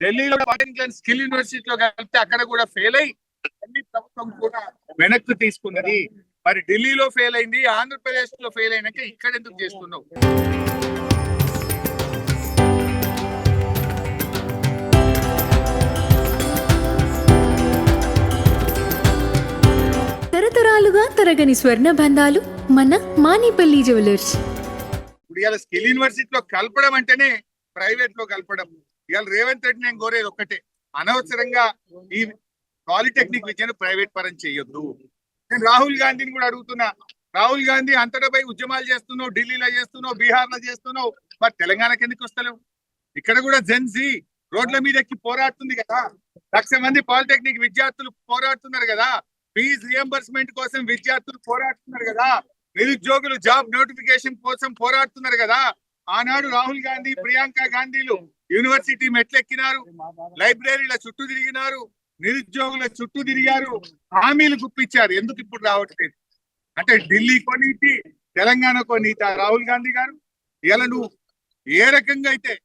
ఢిల్లీలో polytechnic skill యూనివర్సిటీలో కలిపితే అక్కడ కూడా ఫెయిల్ అయ్యి ఢిల్లీ ప్రభుత్వం కూడా వెనక్కి తీసుకున్నది. మరి ఢిల్లీలో ఫెయిల్ అయింది, ఆంధ్రప్రదేశ్ లో ఫెయిల్ అయినాక ఇక్కడ ఎందుకు చేస్తున్నావు? తరతరాలుగా తరగని స్వర్ణ బంధాలు మన మానిపల్లి జ్యువెలర్స్. ఇప్పుడు ఇవాళ స్కిల్ యూనివర్సిటీలో కలపడం అంటేనే ప్రైవేట్ లో కలపడం. ఇవాళ రేవంత్ రెడ్డి నేను కోరేది ఒక్కటే, అనవసరంగా ఈ పాలిటెక్నిక్ విద్యను ప్రైవేట్ పరం చేయొద్దు. నేను రాహుల్ గాంధీని కూడా అడుగుతున్నా, రాహుల్ గాంధీ అంతటా పోయి ఉద్యమాలు చేస్తున్నావు, ఢిల్లీలో చేస్తున్నావు, బీహార్ లో చేస్తున్నావు, మరి తెలంగాణకి ఎందుకు వస్తలేవు? ఇక్కడ కూడా జెన్సీ రోడ్ల మీద ఎక్కి పోరాడుతుంది కదా, 1,00,000 మంది పాలిటెక్నిక్ విద్యార్థులు పోరాడుతున్నారు కదా, ఫీజు రియంబర్స్మెంట్ కోసం విద్యార్థులు పోరాడుతున్నారు కదా, నిరుద్యోగులు జాబ్ నోటిఫికేషన్ కోసం పోరాడుతున్నారు కదా. ఆనాడు రాహుల్ గాంధీ, ప్రియాంక గాంధీలు యూనివర్సిటీ మెట్లెక్కినారు, లైబ్రరీల చుట్టూ తిరిగినారు, నిరుద్యోగుల చుట్టూ తిరిగారు, హామీలు గుప్పించారు. ఎందుకు ఇప్పుడు రావట్లేదు? అంటే ఢిల్లీ కొనీతి, తెలంగాణ కొనీత రాహుల్ గాంధీ గారు? ఇలా నువ్వు ఏ రకంగా అయితే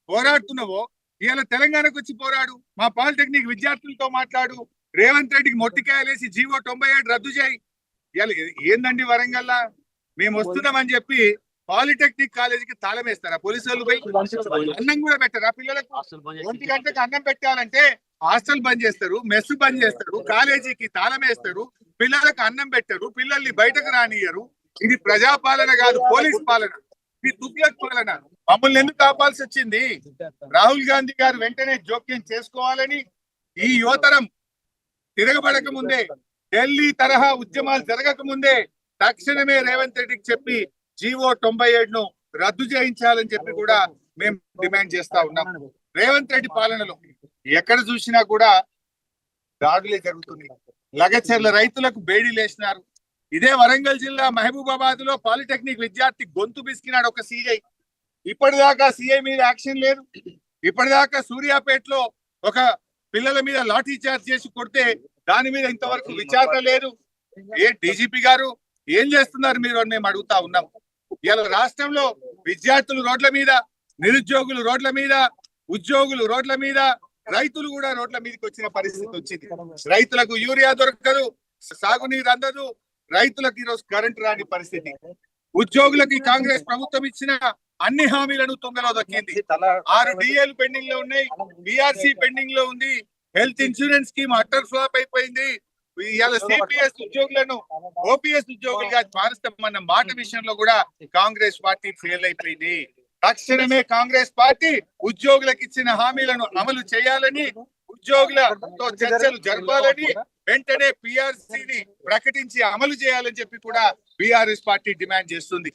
పోరాడుతున్నావో ఇలా తెలంగాణకు వచ్చి పోరాడు, మా పాలిటెక్నిక్ విద్యార్థులతో మాట్లాడు, రేవంత్ రెడ్డికి మొట్టికాయలేసి జీవో 97 రద్దు చేయి. ఇలా ఏందండి వరంగల్లా మేము వస్తున్నామని చెప్పి పాలిటెక్నిక్ కాలేజీకి తాళం వేస్తారా పోలీసు వాళ్ళు? పోయి అన్నం కూడా పెట్టారా పిల్లలకు? 1 గంటకు అన్నం పెట్టాలంటే హాస్టల్ బంద్ చేస్తారు, మెస్ బంద్ చేస్తారు, కాలేజీకి తాళం వేస్తారు, పిల్లలకు అన్నం పెట్టరు, పిల్లల్ని బయటకు రానియరు. ఇది ప్రజాపాలన కాదు, పోలీస్ పాలన, ఇది తుగ్లక్ పాలన. మమ్మల్ని ఎందుకు కాపాల్సి వచ్చింది? రాహుల్ గాంధీ గారు వెంటనే జోక్యం చేసుకోవాలని, ఈ యువతరం తిరగబడక ముందే, ఢిల్లీ తరహా ఉద్యమాలు జరగక ముందే తక్షణమే రేవంత్ రెడ్డికి చెప్పి జీవో 97ను రద్దు చేయించాలని చెప్పి కూడా మేము డిమాండ్ చేస్తా ఉన్నాం. రేవంత్ రెడ్డి పాలనలో ఎక్కడ చూసినా కూడా దాడులే జరుగుతున్నాయి. లగచర్ల రైతులకు బేడీలు వేసినారు. ఇదే వరంగల్ జిల్లా మహబూబాబాద్ లో పాలిటెక్నిక్ విద్యార్థి గొంతు బిసికినాడు ఒక సిఐ. ఇప్పటిదాకా సిఐ మీద యాక్షన్ లేదు. ఇప్పటిదాకా సూర్యాపేటలో ఒక పిల్లల మీద లాఠీ చార్జ్ చేసి కొడితే దాని మీద ఇంతవరకు విచారణ లేదు. ఏ డీజీపీ గారు ఏం చేస్తున్నారు మీరు అని మేము అడుగుతా ఉన్నాం. ఇలా రాష్ట్రంలో విద్యార్థులు రోడ్ల మీద, నిరుద్యోగులు రోడ్ల మీద, ఉద్యోగులు రోడ్ల మీద, రైతులు కూడా రోడ్ల మీదకి వచ్చిన పరిస్థితి వచ్చింది. రైతులకు యూరియా దొరకదు, సాగునీరు అందదు, రైతులకు ఈరోజు కరెంటు రాని పరిస్థితి. ఉద్యోగులకి కాంగ్రెస్ ప్రభుత్వం ఇచ్చిన అన్ని హామీలను తొంగలో దక్కింది. 6 డిఏలు పెండింగ్ లో ఉన్నాయి, బీఆర్సీ పెండింగ్ లో ఉంది, health insurance scheme utter flop అయిపోయింది. ఇవాళ సిపిఎస్ ఉద్యోగులను ఓపీఎస్ ఉద్యోగులుగా మారుస్తామన్న మాట విషయంలో కూడా కాంగ్రెస్ పార్టీ ఫెయిల్ అయిపోయింది. తక్షణమే కాంగ్రెస్ పార్టీ ఉద్యోగులకు ఇచ్చిన హామీలను అమలు చేయాలని, ఉద్యోగులతో చర్చలు జరపాలని, వెంటనే పిఆర్సీని ప్రకటించి అమలు చేయాలని చెప్పి కూడా బీఆర్ఎస్ పార్టీ డిమాండ్ చేస్తుంది.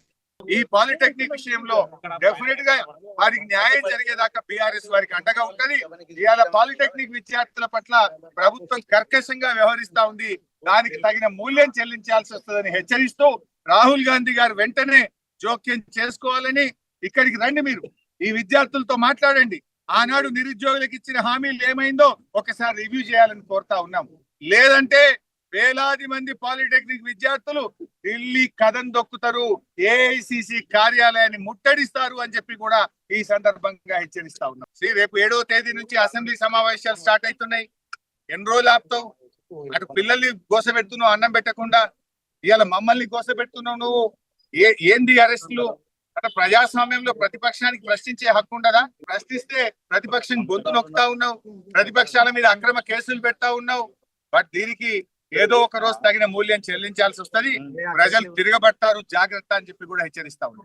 ఈ పాలిటెక్నిక్ విషయంలో డెఫినెట్ గా వారికి న్యాయం జరిగేదాకా బీఆర్ఎస్ వారికి అండగా ఉంటది. ఇవాళ పాలిటెక్నిక్ విద్యార్థుల పట్ల ప్రభుత్వం కర్కశంగా వ్యవహరిస్తా ఉంది. దానికి తగిన మూల్యం చెల్లించాల్సి వస్తుందని హెచ్చరిస్తూ రాహుల్ గాంధీ గారు వెంటనే జోక్యం చేసుకోవాలని, ఇక్కడికి రండి, మీరు ఈ విద్యార్థులతో మాట్లాడండి. ఆనాడు నిరుద్యోగులకు ఇచ్చిన హామీలు ఏమైందో ఒకసారి రివ్యూ చేయాలని కోరుతా ఉన్నాం. లేదంటే వేలాది మంది పాలిటెక్నిక్ విద్యార్థులు ఢిల్లీ కథం దొక్కుతారు, ఏఐసిసి కార్యాలయాన్ని ముట్టడిస్తారు అని చెప్పి కూడా ఈ సందర్భంగా హెచ్చరిస్తా ఉన్నాం. రేపు 7వ తేదీ నుంచి అసెంబ్లీ సమావేశాలు స్టార్ట్ అవుతున్నాయి. ఎన్ని రోజులు ఆపుతావు? అటు పిల్లల్ని గోసపెడుతున్నావు అన్నం పెట్టకుండా, ఇవాళ మమ్మల్ని గోసపెడుతున్నావు నువ్వు. ఏంది అరెస్టులు? అంటే ప్రజాస్వామ్యంలో ప్రతిపక్షానికి ప్రశ్నించే హక్కు ఉండదా? ప్రశ్నిస్తే ప్రతిపక్షం గొంతు నొక్కుతా ఉన్నావు, ప్రతిపక్షాల మీద అక్రమ కేసులు పెడతా ఉన్నావు. బట్ దీనికి ఏదో ఒక రోజు తగిన మూల్యం చెల్లించాల్సి వస్తుంది. ప్రజలు తిరగబడతారు, జాగ్రత్త అని చెప్పి కూడా హెచ్చరిస్తా ఉన్నాం.